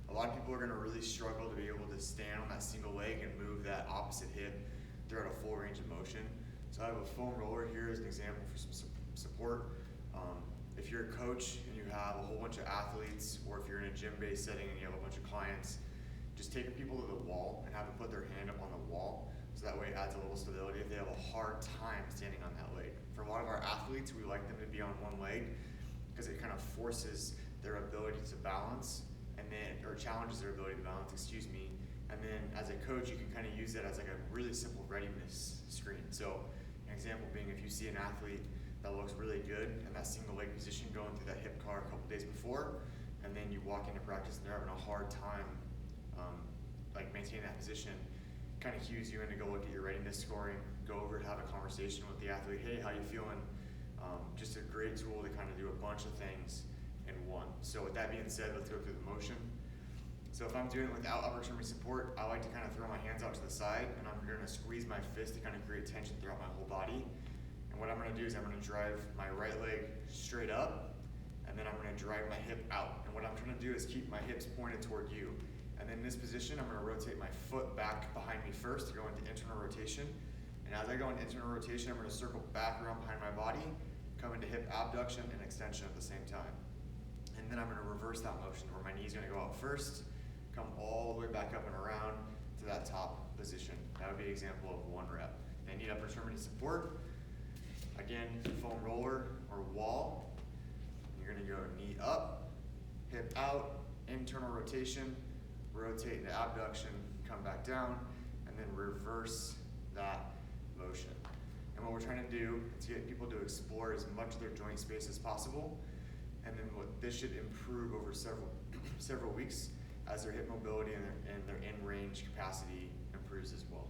A lot of people are going to really struggle to be able to stand on that single leg and move that opposite hip throughout a full range of motion. So I have a foam roller here as an example for some support. If you're a coach and you have a whole bunch of athletes, or if you're in a gym-based setting and you have a bunch of clients, just taking people to the wall and have them put their hand up on the wall, so that way it adds a little stability if they have a hard time standing on that leg. For a lot of our athletes, we like them to be on one leg because it kind of forces their ability to balance, and then, or challenges their ability to balance, and then as a coach, you can kind of use that as like a really simple readiness screen. So an example being, if you see an athlete that looks really good in that single leg position going through that hip car a couple days before, and then you walk into practice and they're having a hard time like maintaining that position, kind of cues you in to go look at your readiness scoring, go over to have a conversation with the athlete. Hey, how you feeling? Just a great tool to kind of do a bunch of things in one. So with that being said, let's go through the motion. So if I'm doing it without upper extremity support, I like to kind of throw my hands out to the side, and I'm going to squeeze my fist to kind of create tension throughout my whole body. And what I'm going to do is I'm going to drive my right leg straight up, and then I'm going to drive my hip out. And what I'm trying to do is keep my hips pointed toward you. And then in this position, I'm going to rotate my foot back behind me first to go into internal rotation. And as I go into internal rotation, I'm going to circle back around behind my body, come into hip abduction and extension at the same time. And then I'm going to reverse that motion where my knee's going to go out first, come all the way back up and around to that top position. That would be an example of one rep. They need upper extremity support. Again, foam roller or wall. You're going to go knee up, hip out, internal rotation, rotate into abduction, come back down, and then reverse that motion. And what we're trying to do is get people to explore as much of their joint space as possible. And then what this should improve over several weeks as their hip mobility and their in-range capacity improves as well.